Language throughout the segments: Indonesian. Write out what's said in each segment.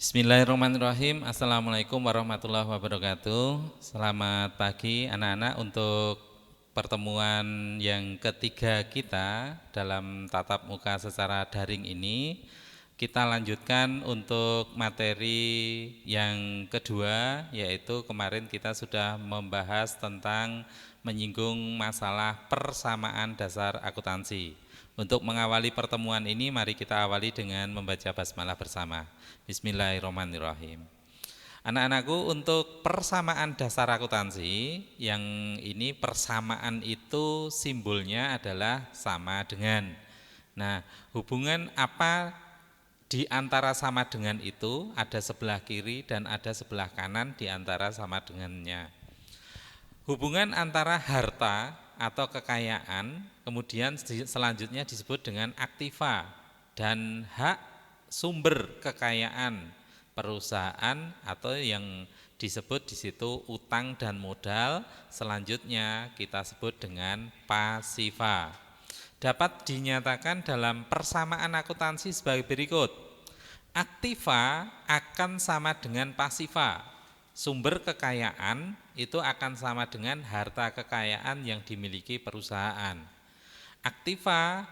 Bismillahirrahmanirrahim. Assalamualaikum warahmatullahi wabarakatuh. Selamat pagi anak-anak untuk pertemuan yang ketiga kita dalam tatap muka secara daring ini. Kita lanjutkan untuk materi yang kedua, yaitu kemarin kita sudah membahas tentang menyinggung masalah persamaan dasar akuntansi. Untuk mengawali pertemuan ini, mari kita awali dengan membaca basmalah bersama. Bismillahirrahmanirrahim. Anak-anakku, untuk persamaan dasar akuntansi, yang ini persamaan itu simbolnya adalah sama dengan. Nah, hubungan apa di antara sama dengan itu? Ada sebelah kiri dan ada sebelah kanan di antara sama dengannya. Hubungan antara harta atau kekayaan, kemudian selanjutnya disebut dengan aktiva, dan hak sumber kekayaan perusahaan atau yang disebut di situ utang dan modal, selanjutnya kita sebut dengan pasiva. Dapat dinyatakan dalam persamaan akuntansi sebagai berikut. Aktiva akan sama dengan pasiva. Sumber kekayaan itu akan sama dengan harta kekayaan yang dimiliki perusahaan. Aktiva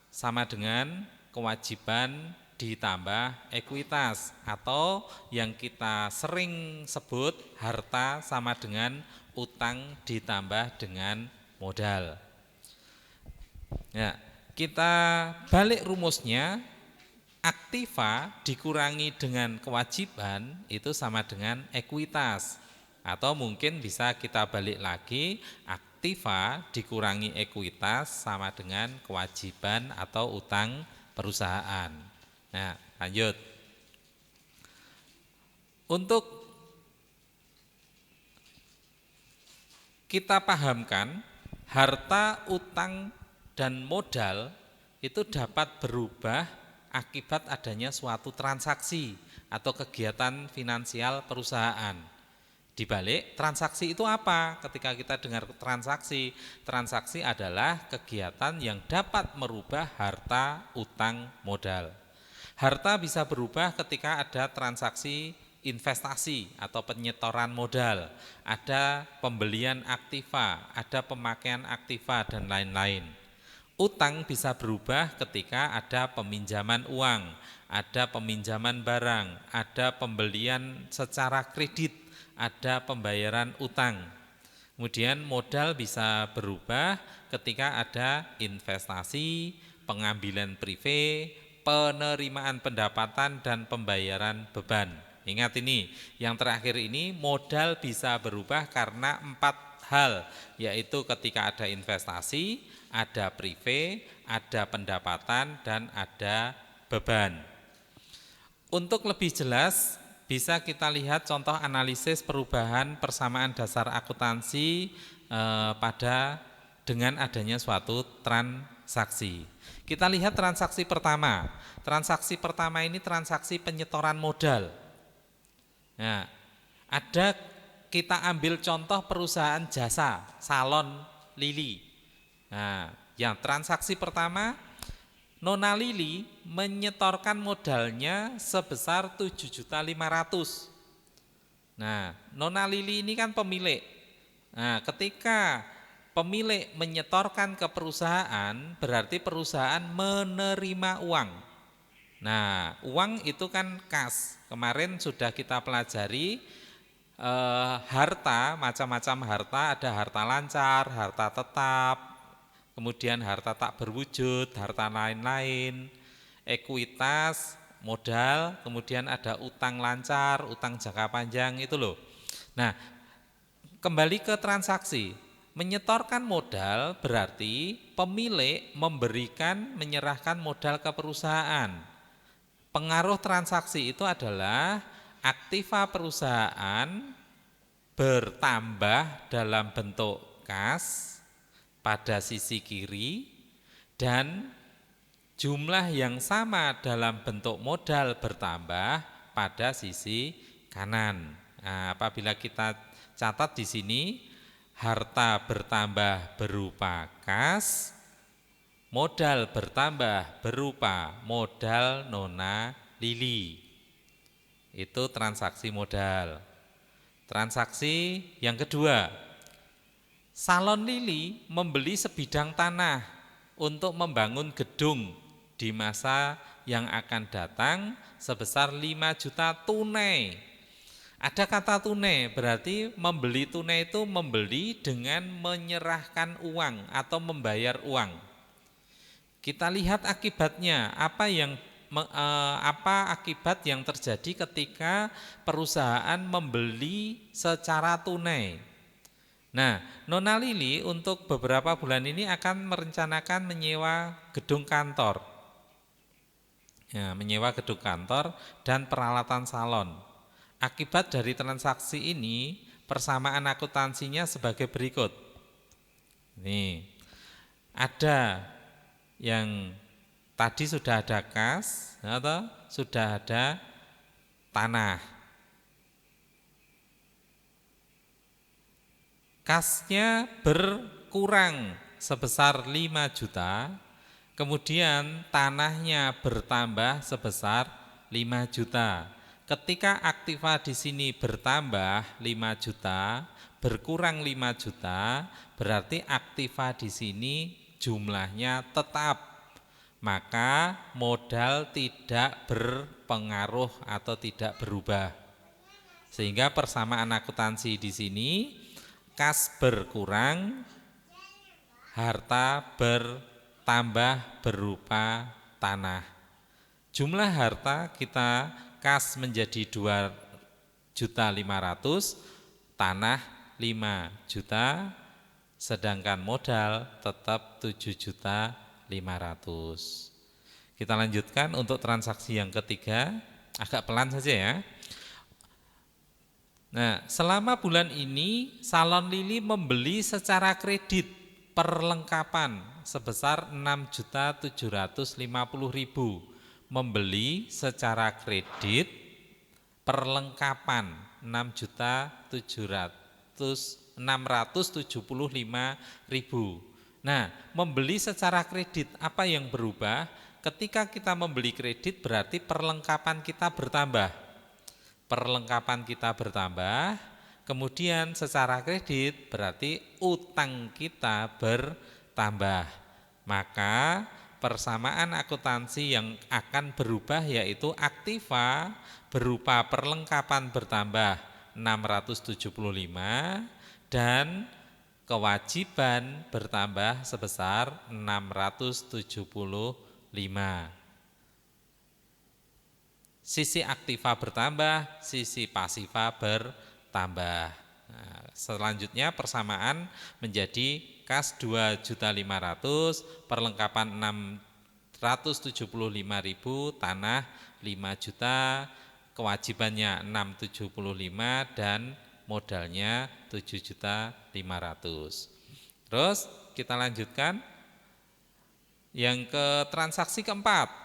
sama dengan kewajiban ditambah ekuitas, atau yang kita sering sebut harta sama dengan utang ditambah dengan modal. Ya, kita balik rumusnya. Aktiva dikurangi dengan kewajiban itu sama dengan ekuitas, atau mungkin bisa kita balik lagi, aktiva dikurangi ekuitas sama dengan kewajiban atau utang perusahaan. Nah, lanjut. Untuk kita pahamkan, harta, utang, dan modal itu dapat berubah akibat adanya suatu transaksi atau kegiatan finansial perusahaan. Di balik transaksi itu apa? Ketika kita dengar transaksi, transaksi adalah kegiatan yang dapat merubah harta, utang, modal. Harta bisa berubah ketika ada transaksi investasi atau penyetoran modal, ada pembelian aktiva, ada pemakaian aktiva, dan lain-lain. Utang bisa berubah ketika ada peminjaman uang, ada peminjaman barang, ada pembelian secara kredit, ada pembayaran utang. Kemudian modal bisa berubah ketika ada investasi, pengambilan privé, penerimaan pendapatan, dan pembayaran beban. Ingat ini, yang terakhir ini modal bisa berubah karena 4 hal, yaitu ketika ada investasi, ada privé, ada pendapatan, dan ada beban. Untuk lebih jelas, bisa kita lihat contoh analisis perubahan persamaan dasar akuntansi pada dengan adanya suatu transaksi. Kita lihat transaksi pertama. Transaksi pertama ini transaksi penyetoran modal. Nah, kita ambil contoh perusahaan jasa, salon Lili. Nah, yang transaksi pertama, Nona Lili menyetorkan modalnya sebesar 7.500.000. Nah, Nona Lili ini kan pemilik. Nah, ketika pemilik menyetorkan ke perusahaan, berarti perusahaan menerima uang. Nah, uang itu kan kas. Kemarin sudah kita pelajari harta, macam-macam harta, ada harta lancar, harta tetap, kemudian harta tak berwujud, harta lain-lain, ekuitas, modal, kemudian ada utang lancar, utang jangka panjang, itu loh. Nah, kembali ke transaksi. Menyetorkan modal berarti pemilik menyerahkan modal ke perusahaan. Pengaruh transaksi itu adalah aktiva perusahaan bertambah dalam bentuk kas pada sisi kiri, dan jumlah yang sama dalam bentuk modal bertambah pada sisi kanan. Nah, apabila kita catat di sini, harta bertambah berupa kas, modal bertambah berupa modal Nona Lili. Itu transaksi modal. Transaksi yang kedua, Salon Lili membeli sebidang tanah untuk membangun gedung di masa yang akan datang sebesar 5 juta tunai. Ada kata tunai, berarti membeli tunai itu membeli dengan menyerahkan uang atau membayar uang. Kita lihat akibatnya, apa akibat yang terjadi ketika perusahaan membeli secara tunai. Nah, Nona Lili untuk beberapa bulan ini akan merencanakan menyewa gedung kantor. Ya, menyewa gedung kantor dan peralatan salon. Akibat dari transaksi ini, persamaan akuntansinya sebagai berikut. Nih, ada yang tadi sudah ada kas atau sudah ada tanah. Kasnya berkurang sebesar 5 juta, kemudian tanahnya bertambah sebesar 5 juta. Ketika aktiva di sini bertambah 5 juta, berkurang 5 juta, berarti aktiva di sini jumlahnya tetap. Maka modal tidak berpengaruh atau tidak berubah. Sehingga persamaan akuntansi di sini kas berkurang, harta bertambah berupa tanah. Jumlah harta kita kas menjadi 2.500.000, tanah 5 juta, sedangkan modal tetap 7.500.000. Kita lanjutkan untuk transaksi yang ketiga, agak pelan saja ya. Nah, selama bulan ini Salon Lili membeli secara kredit perlengkapan sebesar 6.750.000. Membeli secara kredit perlengkapan 6.675.000. Nah, membeli secara kredit, apa yang berubah? Ketika kita membeli kredit berarti perlengkapan kita bertambah. Perlengkapan kita bertambah, kemudian secara kredit berarti utang kita bertambah. Maka persamaan akuntansi yang akan berubah yaitu aktiva berupa perlengkapan bertambah 675 dan kewajiban bertambah sebesar 675. Sisi aktiva bertambah, sisi pasiva bertambah. Nah, selanjutnya persamaan menjadi kas 2.500.000, perlengkapan 675.000, tanah 5 juta, kewajibannya 675 dan modalnya 7.500.000. Terus kita lanjutkan yang ke transaksi keempat.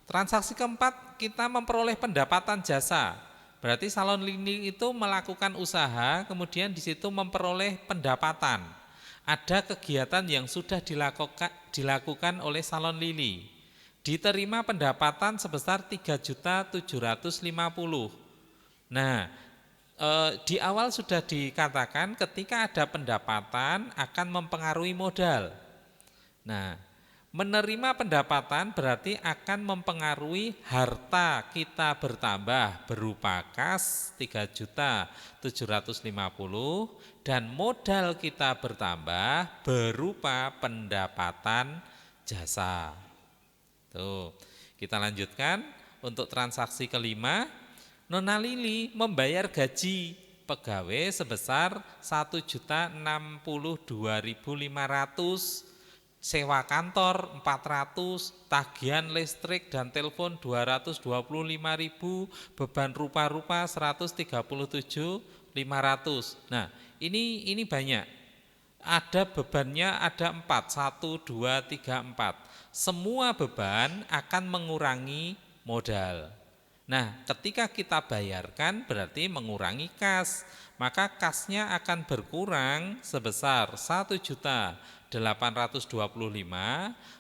Transaksi keempat kita memperoleh pendapatan jasa. Berarti Salon Lili itu melakukan usaha, kemudian di situ memperoleh pendapatan. Ada kegiatan yang sudah dilakukan oleh Salon Lili. Diterima pendapatan sebesar 3.750.000. Nah, di awal sudah dikatakan ketika ada pendapatan akan mempengaruhi modal. Nah, menerima pendapatan berarti akan mempengaruhi harta kita bertambah berupa kas 3.750.000 dan modal kita bertambah berupa pendapatan jasa. Tuh, kita lanjutkan untuk transaksi kelima. Nona Lili membayar gaji pegawai sebesar 1.062.500, sewa kantor 400, tagihan listrik dan telepon 225.000, beban rupa-rupa 137.500. Nah, ini banyak. Ada bebannya ada 4, 1, 2, 3, 4. Semua beban akan mengurangi modal. Nah, ketika kita bayarkan berarti mengurangi kas, maka kasnya akan berkurang sebesar 1.250.000 825,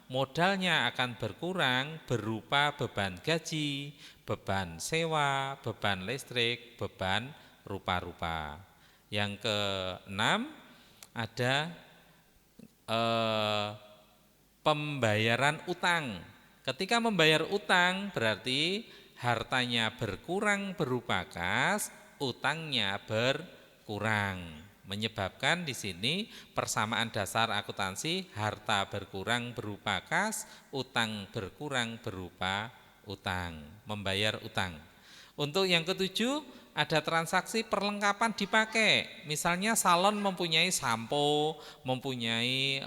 modalnya akan berkurang berupa beban gaji, beban sewa, beban listrik, beban rupa-rupa. Yang keenam ada pembayaran utang. Ketika membayar utang berarti hartanya berkurang berupa kas, utangnya berkurang. Menyebabkan di sini persamaan dasar akuntansi harta berkurang berupa kas, utang berkurang berupa utang, membayar utang. Untuk yang ketujuh ada transaksi perlengkapan dipakai. Misalnya salon mempunyai sampo, mempunyai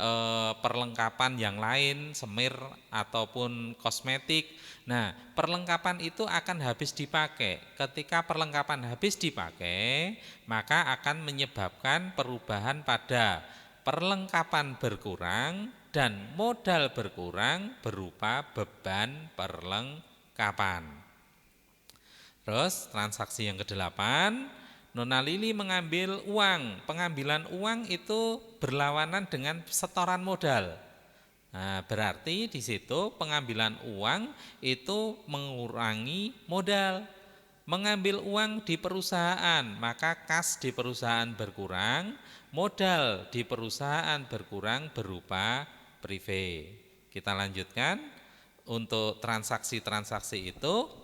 perlengkapan yang lain, semir ataupun kosmetik. Nah, perlengkapan itu akan habis dipakai. Ketika perlengkapan habis dipakai, maka akan menyebabkan perubahan pada perlengkapan berkurang dan modal berkurang berupa beban perlengkapan. Terus transaksi yang kedelapan, Nona Lili mengambil uang. Pengambilan uang itu berlawanan dengan setoran modal. Nah, berarti di situ pengambilan uang itu mengurangi modal. Mengambil uang di perusahaan, maka kas di perusahaan berkurang, modal di perusahaan berkurang berupa prive. Kita lanjutkan untuk transaksi-transaksi itu.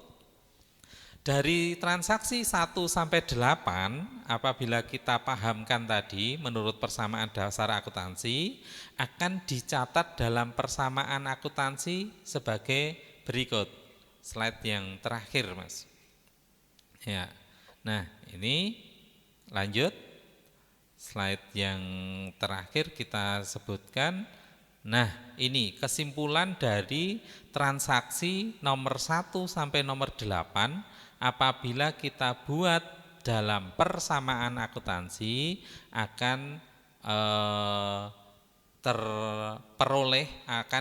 Dari transaksi 1 sampai 8, apabila kita pahamkan tadi menurut persamaan dasar akuntansi, akan dicatat dalam persamaan akuntansi sebagai berikut. Slide yang terakhir, Mas. Ya. Nah, ini lanjut. Slide yang terakhir kita sebutkan. Nah, ini kesimpulan dari transaksi nomor 1 sampai nomor 8 apabila kita buat dalam persamaan akuntansi akan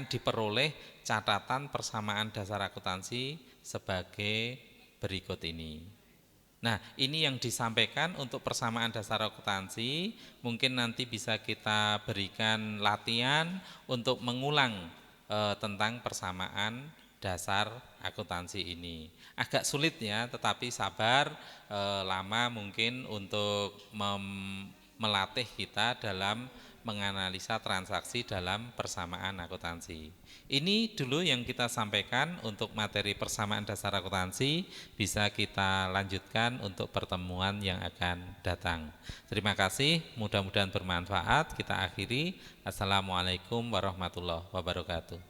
diperoleh catatan persamaan dasar akuntansi sebagai berikut ini. Nah, ini yang disampaikan untuk persamaan dasar akuntansi. Mungkin nanti bisa kita berikan latihan untuk mengulang tentang persamaan dasar akuntansi ini. Agak sulit ya, tetapi sabar, lama mungkin untuk melatih kita dalam menganalisa transaksi dalam persamaan akuntansi. Ini dulu yang kita sampaikan untuk materi persamaan dasar akuntansi, bisa kita lanjutkan untuk pertemuan yang akan datang. Terima kasih, mudah-mudahan bermanfaat. Kita akhiri. Assalamualaikum warahmatullahi wabarakatuh.